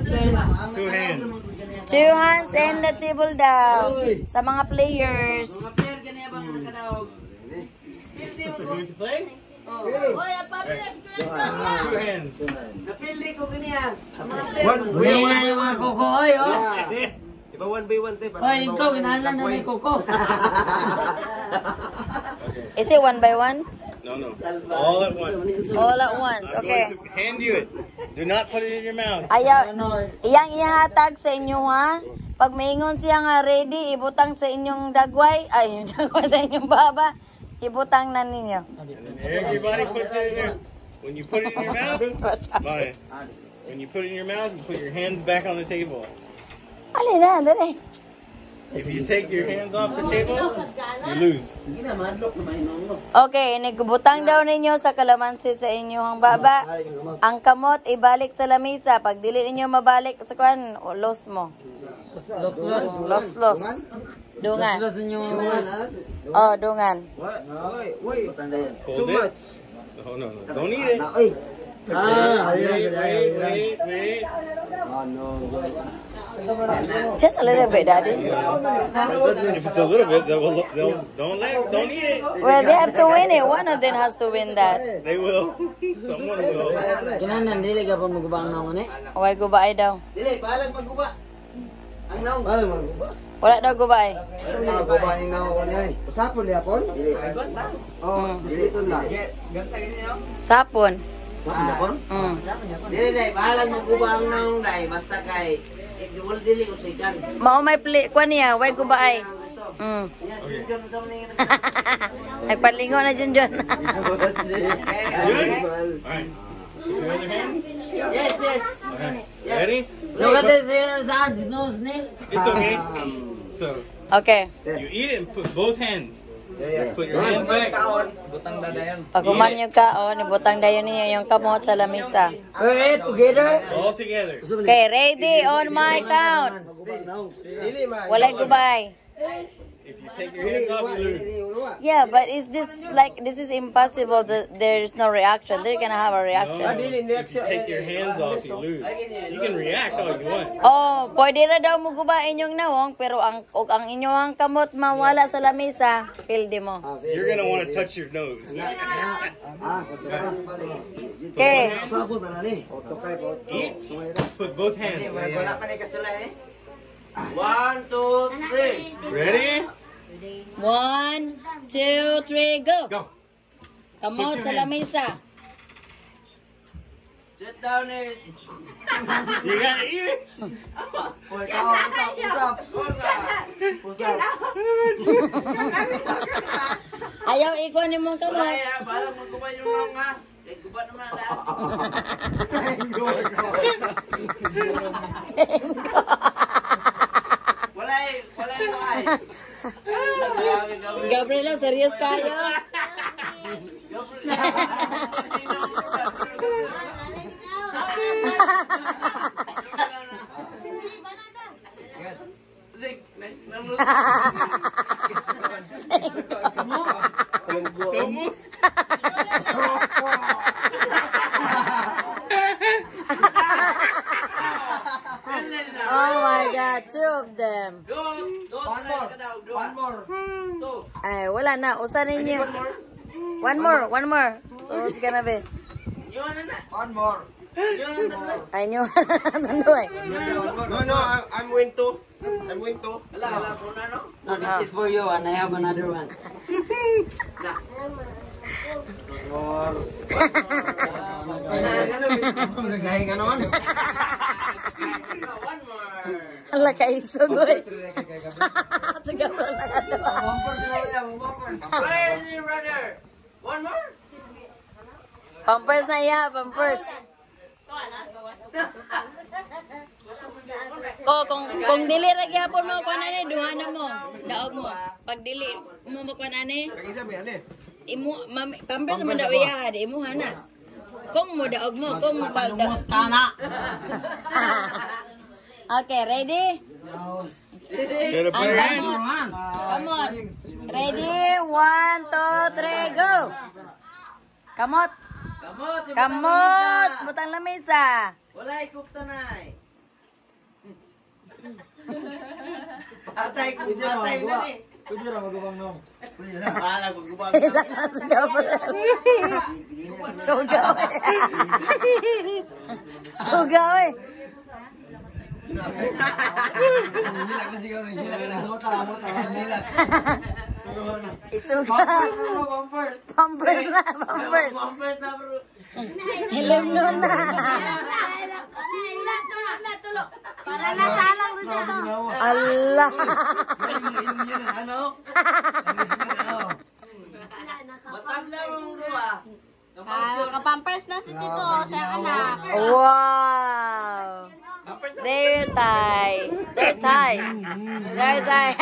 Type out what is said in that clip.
Two hands. Two hands and the table daw. Sa mga players. Mga player ganyan ba nakadaog? Going to play? Two hands. Napili ko ganyan. Mga player. Wala yung mga koko, oy, oh. Iba 1 by 1 tayo. Oy, ikaw, ginahalan na may koko. Is it 1 by 1? No. All at once. All at once. I'm Okay. going to hand you it. Do not put it in your mouth. Ayaw, iyang ihatag sa inyo ha. Pag maingon siya nga ready, ibutang sa inyong dagway, ay yung dagway sa inyong baba, ibutang na ninyo. And then everybody puts it in there. When you put it in your mouth, Maya, when you put it in your mouth, you put your hands back on the table. Alin na, dali. If you take your hands off the table, you lose. Hindi na madlock na mainong. Okay, nagbutang daw ninyo sa kalamansi sa inyong baba. Ang kamot, ibalik sa lamisa. Pag dili ninyo mabalik sa kuan, los mo. Los. Dungan. Oh, dungan. Wait. Hold Too it. much. No. Don't eat it. Ay. Wait. Just a little bit, Daddy. If it's a little bit, don't eat it. Well, they have to win it. One of them has to win that. They will. Someone will. Kinahalan, dili ka pa magubang naman eh. Huwag gubay daw. Dili, balag magguba. Ang naong. Ano man ba? Wala daw gubay. Ako ba ning nawo ko niya? Usapon niya pon? Oh, dito lang. Sapon. Usapon niya pon? Dili, balag magguba ang naong dai. Basta kay, wala dili usikan. Mao may play, kuan niya, huwag gubay. Nagpalingo na Junjun. Good? Alright. Your other hand? Yes. Okay. Ready? Look at this here, Zaz, no snail. It's okay. So, Okay. you eat it and put both hands. Put your hands back. Pag kuman yung kaon, ibutang dayon niyo yung kamot sa lamisa. Hey, together. All together. Okay, ready on my count. Walay gubay. If you take your hands off, you lose. Yeah, but is this impossible that there's no reaction? They're gonna have a No, reaction. if you take your hands off, you lose. You can react all you want. Oh, pwede na daw mo gubain yung nawong, pero ang inyong kamot mawala sa lamisa, pildi mo. You're gonna want to touch your nose. Okay. Usapon na ni. Eat. Put both hands. Wala pa ni kasala eh. 1, 2, 3. Ready? 1, 2, 3, go. Go. Kamot sa lamisa. Sit down is. You gotta eat it. Ayaw ikuan yung mong kamot. Wala, balag magguba yung naong ha. Eh, guba naman ang daan. Wala yung ay. Gabriela, serious kayo? Kamu. Oh my God, two of them. One more. Two. Ay, wala na. Usa ninyo. One more. So, it's gonna be. One more. Ay, nyo. Tandoy. No, I'm win two. Wala po na, no? No, this is for you and I have another one. Nagahin ka naman. One more. Ala ka isugoy. Sige, wala ka doon. Ready, brother. One more. Pampers na iya, pampers. Kung dili ra gyapon mo kuan ani duhana mo. Daog mo. Pag dili mo kuan ani. Imo pampers mo daw iya, di imo hana. Kung mo daog mo, kung pag Kana. Okay, ready? Gotta put your hands. Come on. Ready? 1, 2, 3, go. Kamot. Kamot. Butang lamesa. Wala ikop tanay. Patay ko, patay na ni. Pwede na magubang nung. Pwede na. Bahala magbubang Ilan na sigaw pa rin. Sugaw eh. Sugaw eh. Hilak na sigaw rin. Hilak na. Mota. Hilak. Isuga. Pampers na, pampers. Pampers na bro. Ilim nun na. Para nasalang rin dito. Allah. Ano? Matabla mo bro ah. Nakapampers na si Tito sa anak. Wow. There tie. There tie. There tie.